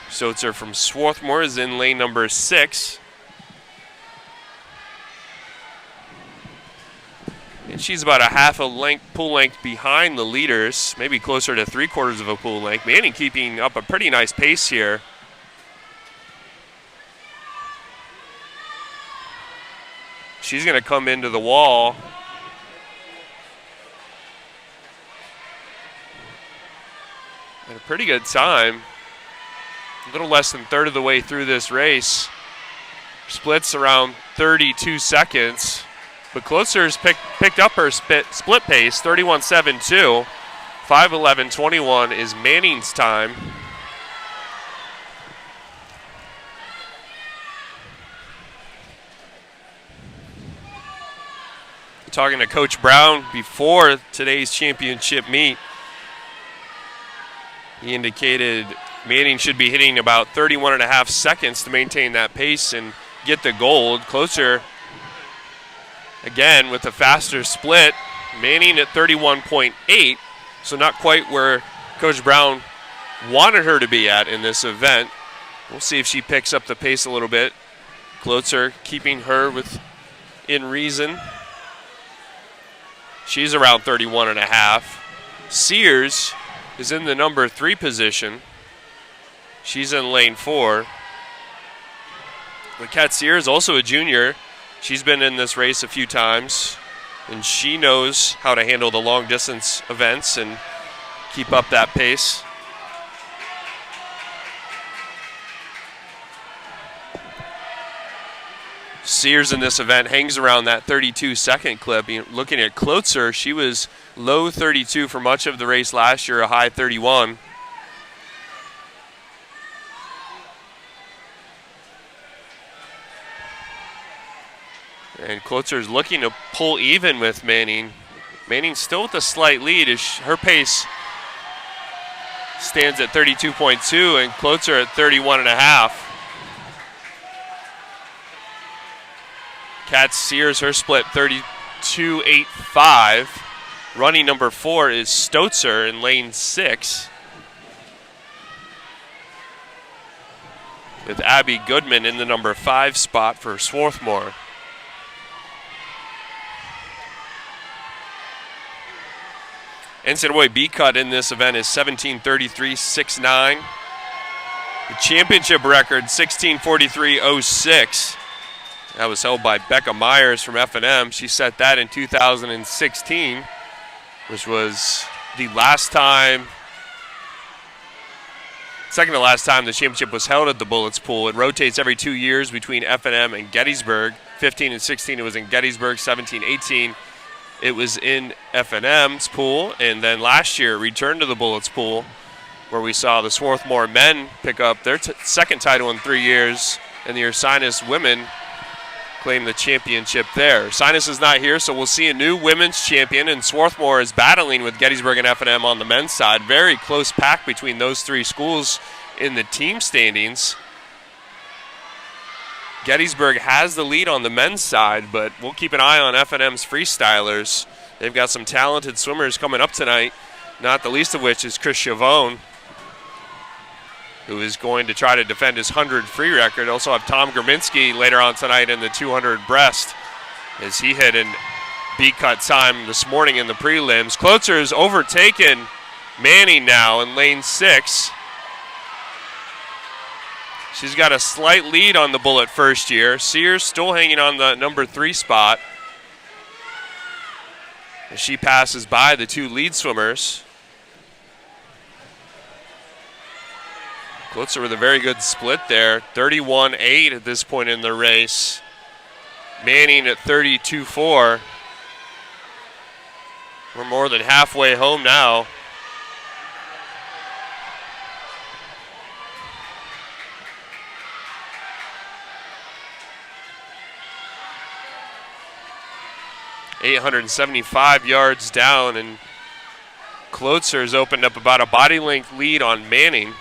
Stotzer from Swarthmore is in lane number 6. And she's about a half a length, pool length behind the leaders, maybe closer to 3/4 of a pool length. Manning keeping up a pretty nice pace here. She's going to come into the wall. At a pretty good time. A little less than a third of the way through this race. Splits around 32 seconds. But Klotzer's picked up her split pace, 31.72. 5:11.21 is Manning's time. Talking to Coach Brown before today's championship meet, he indicated Manning should be hitting about 31.5 seconds to maintain that pace and get the gold. Klotzer, again, with a faster split. Manning at 31.8, so not quite where Coach Brown wanted her to be at in this event. We'll see if she picks up the pace a little bit. Klotzer keeping her within reason. She's around 31.5. Sears is in the number 3 position. She's in lane 4. Kat Sears, also a junior. She's been in this race a few times, and she knows how to handle the long distance events and keep up that pace. Sears in this event hangs around that 32-second clip. Looking at Klotzer, she was low 32 for much of the race last year, a high 31. And Klotzer's looking to pull even with Manning. Manning still with a slight lead as her pace stands at 32.2 and Klotzer at 31.5. Kat Sears, her split 32.85. Running number 4 is Stotzer in lane 6. With Abby Goodman in the number 5 spot for Swarthmore. NCAA B cut in this event is 17:33.69. The championship record 16:43.06. That was held by Becca Myers from F&M. She set that in 2016, which was the second to last time the championship was held at the Bullets Pool. It rotates every 2 years between F&M and Gettysburg. 15 and 16 it was in Gettysburg. 17, 18 it was in F&M's pool. And then last year it returned to the Bullets Pool, where we saw the Swarthmore men pick up their second title in 3 years, and the Ursinus women claim the championship there. Ursinus is not here, so we'll see a new women's champion, and Swarthmore is battling with Gettysburg and F&M on the men's side. Very close pack between those 3 schools in the team standings. Gettysburg has the lead on the men's side, but we'll keep an eye on F&M's freestylers. They've got some talented swimmers coming up tonight, not the least of which is Chris Chavone, who is going to try to defend his 100 free record. Also have Tom Grminski later on tonight in the 200 breast, as he hit an B-cut time this morning in the prelims. Klotzer has overtaken Manning now in lane 6. She's got a slight lead on the Bullet first year. Sears still hanging on the number 3 spot as she passes by the 2 lead swimmers. Klotzer with a very good split there, 31.8 at this point in the race. Manning at 32.4. We're more than halfway home now. .875 yards down, and Klotzer's opened up about a body length lead on Manning.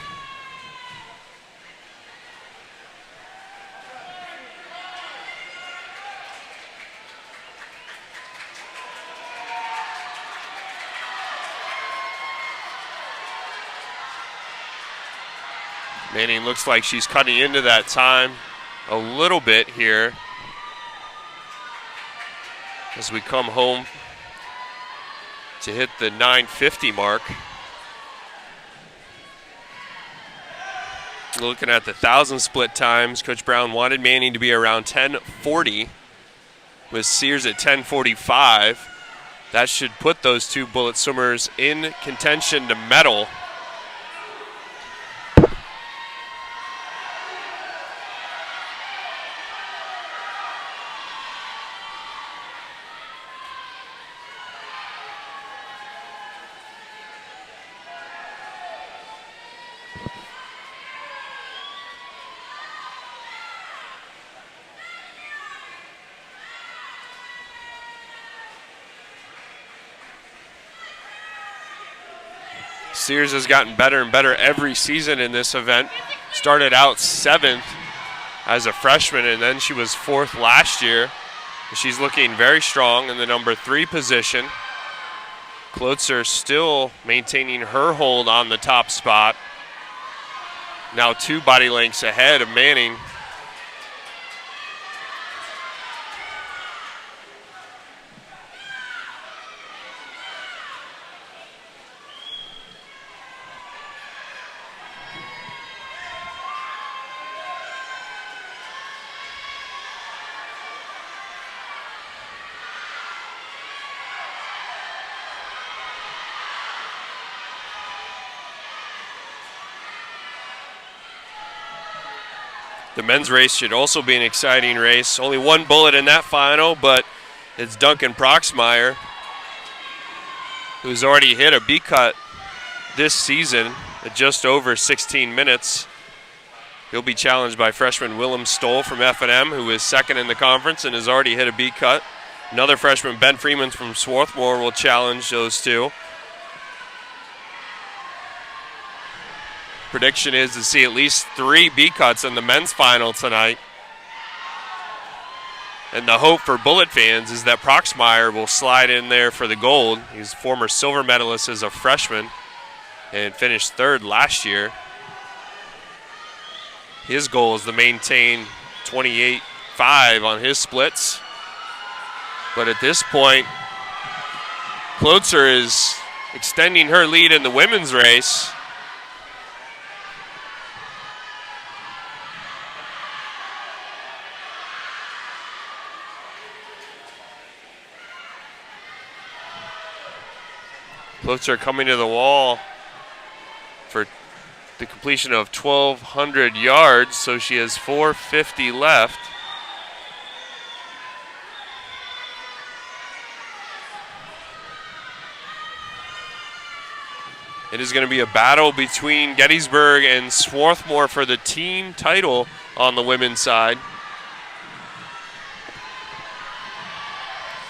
Manning looks like she's cutting into that time a little bit here as we come home to hit the 9:50 mark. Looking at the 1,000 split times, Coach Brown wanted Manning to be around 10:40. with Sears at 10:45. That should put those two bullet swimmers in contention to medal. Sears has gotten better and better every season in this event. Started out 7th as a freshman, and then she was 4th last year. She's looking very strong in the number 3 position. Klotzer still maintaining her hold on the top spot. Now 2 body lengths ahead of Manning. The men's race should also be an exciting race. Only 1 bullet in that final, but it's Duncan Proxmire, who's already hit a B cut this season at just over 16 minutes. He'll be challenged by freshman Willem Stoll from F&M, who is 2nd in the conference and has already hit a B cut. Another freshman, Ben Freeman from Swarthmore, will challenge those two. Prediction is to see at least 3 B cuts in the men's final tonight. And the hope for bullet fans is that Proxmire will slide in there for the gold. He's a former silver medalist as a freshman and finished 3rd last year. His goal is to maintain 28.5 on his splits. But at this point, Klotzer is extending her lead in the women's race. Klotzer coming to the wall for the completion of 1,200 yards, so she has 450 left. It is going to be a battle between Gettysburg and Swarthmore for the team title on the women's side.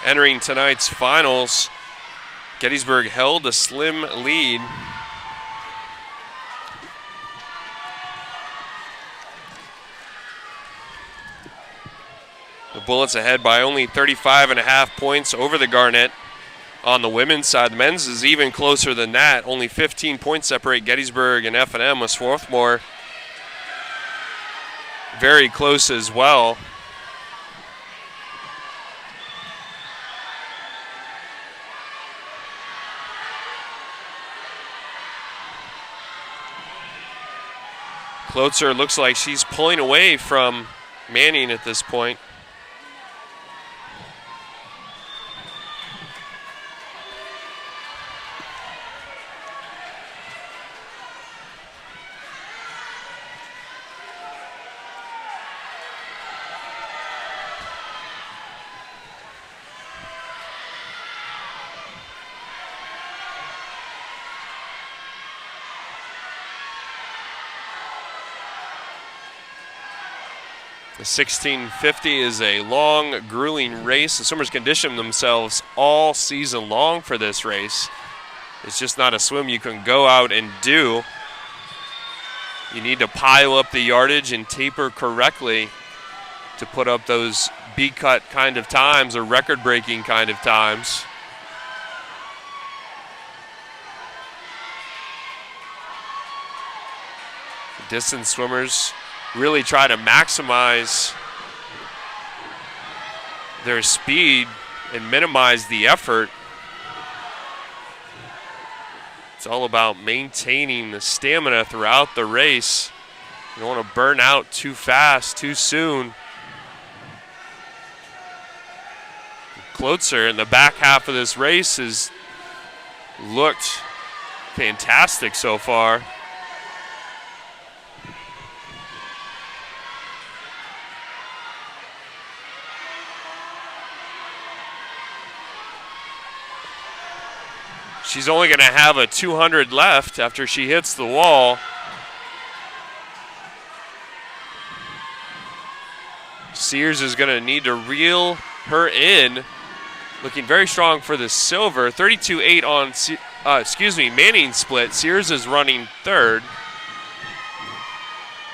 Entering tonight's finals, Gettysburg held a slim lead. The Bullets ahead by only 35.5 points over the Garnet on the women's side. The men's is even closer than that. Only 15 points separate Gettysburg and F&M, with Swarthmore very close as well. Klotzer looks like she's pulling away from Manning at this point. The 1650 is a long, grueling race. The swimmers condition themselves all season long for this race. It's just not a swim you can go out and do. You need to pile up the yardage and taper correctly to put up those B-cut kind of times or record-breaking kind of times. The distance swimmers really try to maximize their speed and minimize the effort. It's all about maintaining the stamina throughout the race. You don't want to burn out too fast, too soon. Klotzer in the back half of this race has looked fantastic so far. She's only going to have a 200 left after she hits the wall. Sears is going to need to reel her in. Looking very strong for the silver. 32.8 on, Manning split. Sears is running third.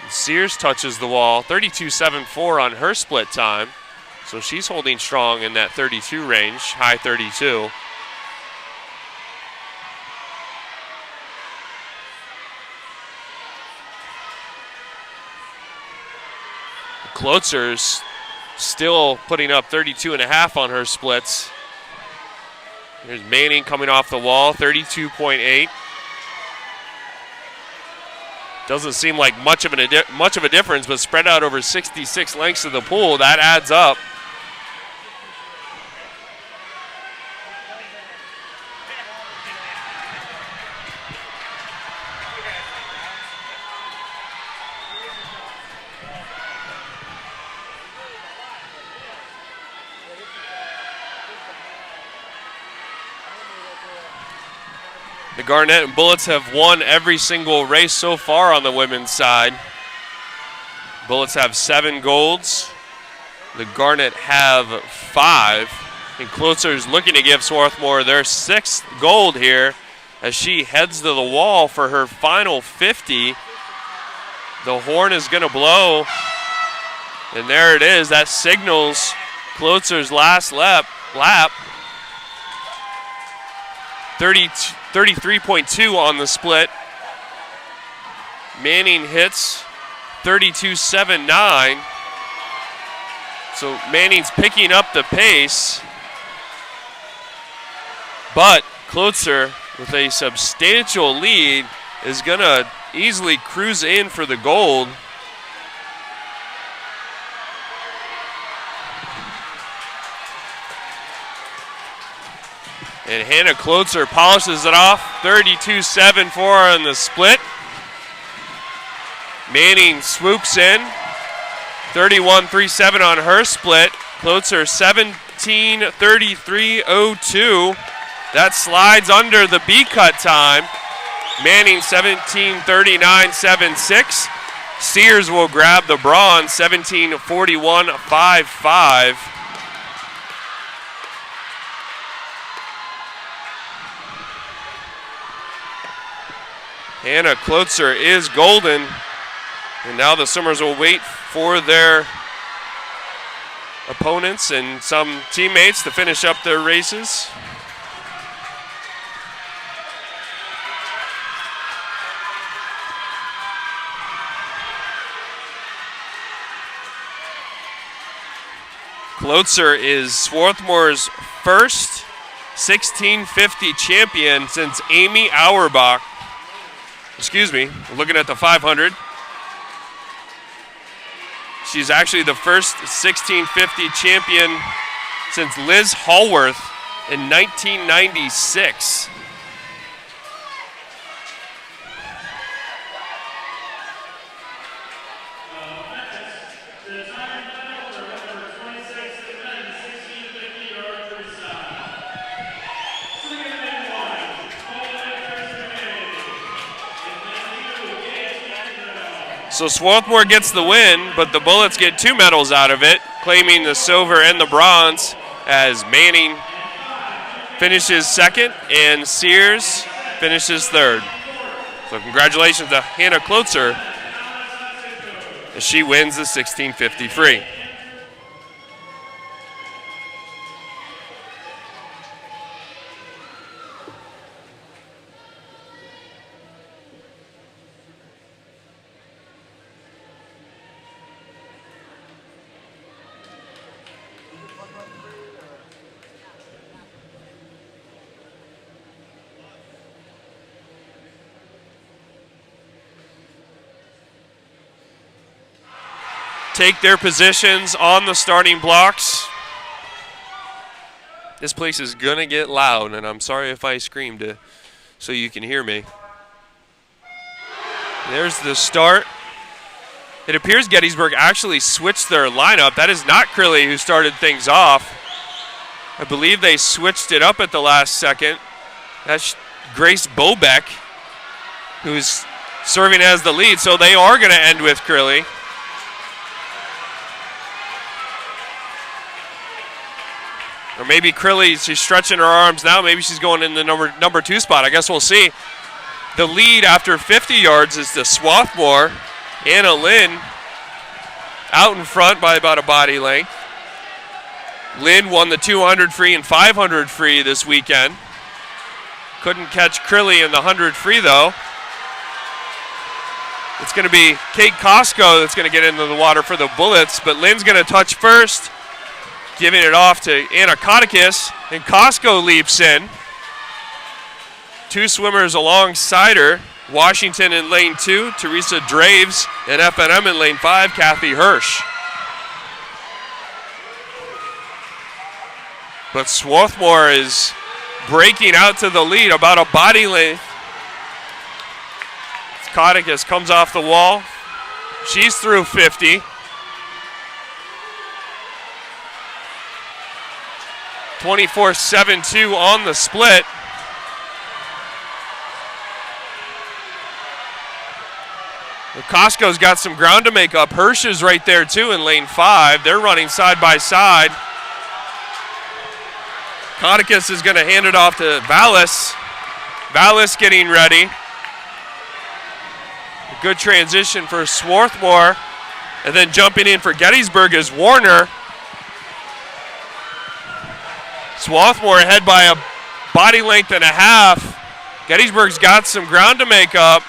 Sears touches the wall. 32.74 on her split time. So she's holding strong in that 32 range, high 32. Klotzer's still putting up 32.5 on her splits. There's Manning coming off the wall, 32.8. Doesn't seem like much of a difference, but spread out over 66 lengths of the pool, that adds up. The Garnet and Bullets have won every single race so far on the women's side. Bullets have 7 golds. The Garnet have 5. And Klotzer's looking to give Swarthmore their 6th gold here as she heads to the wall for her final 50. The horn is going to blow. And there it is. That signals Klotzer's last lap. 33.2 on the split. Manning hits 32.79. So Manning's picking up the pace. But Klotzer, with a substantial lead, is going to easily cruise in for the gold. And Hannah Klotzer polishes it off, 32.74 on the split. Manning swoops in, 31.37 on her split. Klotzer 17.33.02. That slides under the B-cut time. Manning 17.39.76. Sears will grab the bronze, 17.41.55. Hannah Klotzer is golden, and now the swimmers will wait for their opponents and some teammates to finish up their races. Klotzer is Swarthmore's first 1650 champion since Amy Auerbach. Looking at the 500. She's actually the first 1650 champion since Liz Hallworth in 1996. So Swarthmore gets the win, but the Bullets get 2 medals out of it, claiming the silver and the bronze, as Manning finishes second and Sears finishes third. So congratulations to Hannah Klotzer as she wins the 1650 free. Take their positions on the starting blocks. This place is going to get loud, and I'm sorry if I screamed so you can hear me. There's the start. It appears Gettysburg actually switched their lineup. That is not Crilly who started things off. I believe they switched it up at the last second. That's Grace Bobeck, who's serving as the lead, so they are going to end with Crilly. Or maybe Crilly, she's stretching her arms now. Maybe she's going in the number 2 spot. I guess we'll see. The lead after 50 yards is the Swarthmore. Anna Lynn out in front by about a body length. Lynn won the 200 free and 500 free this weekend. Couldn't catch Crilly in the 100 free, though. It's going to be Kate Costco that's going to get into the water for the Bullets, but Lynn's going to touch first, giving it off to Anna Kotakis, and Costco leaps in. 2 swimmers alongside her, Washington in lane 2, Teresa Draves, and FNM in lane 5, Kathy Hirsch. But Swarthmore is breaking out to the lead, about a body length. Kotakis comes off the wall. She's through 50. 24-7-2 on the split. Well, Costco's got some ground to make up. Hirsch is right there too in lane 5. They're running side by side. Kotakis is going to hand it off to Vallis. Vallis getting ready. A good transition for Swarthmore. And then jumping in for Gettysburg is Warner. Swarthmore ahead by a body length and a half. Gettysburg's got some ground to make up.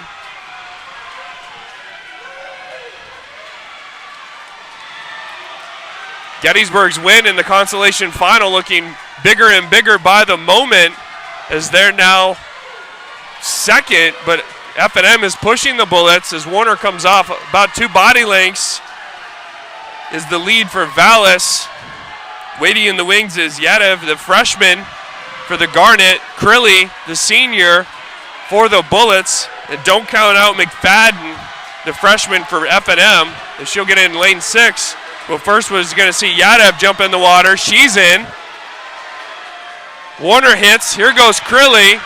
Gettysburg's win in the consolation final looking bigger and bigger by the moment as they're now second, but F&M is pushing the Bullets as Warner comes off about 2 body lengths. Is the lead for Vallis. Waiting in the wings is Yedev, the freshman for the Garnet. Crilly, the senior for the Bullets. And don't count out McFadden, the freshman for F&M, and she'll get in lane 6. Well, first was going to see Yadev jump in the water. She's in. Warner hits. Here goes Crilly.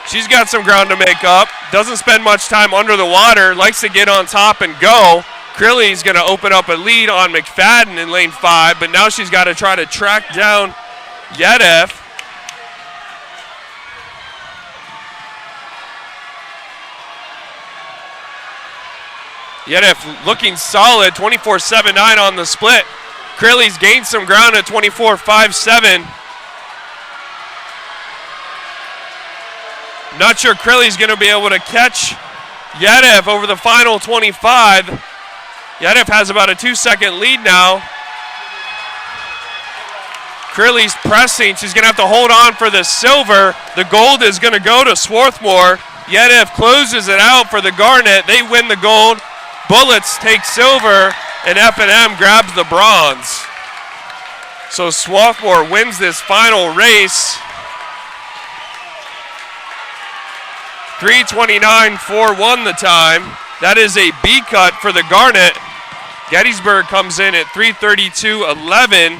She's got some ground to make up. Doesn't spend much time under the water. Likes to get on top and go. Crilly's going to open up a lead on McFadden in lane 5, but now she's got to try to track down Yadev. Yedev looking solid, 24-7-9 on the split. Crilly's gained some ground at 24-5-7. Not sure Crilly's going to be able to catch Yedev over the final 25. Yedev has about a 2-second lead now. Crilly's pressing. She's going to have to hold on for the silver. The gold is going to go to Swarthmore. Yedev closes it out for the Garnet. They win the gold. Bullets take silver, and F&M grabs the bronze. So Swarthmore wins this final race. 3:29.41 the time. That is a B cut for the Garnet. Gettysburg comes in at 3:32.11.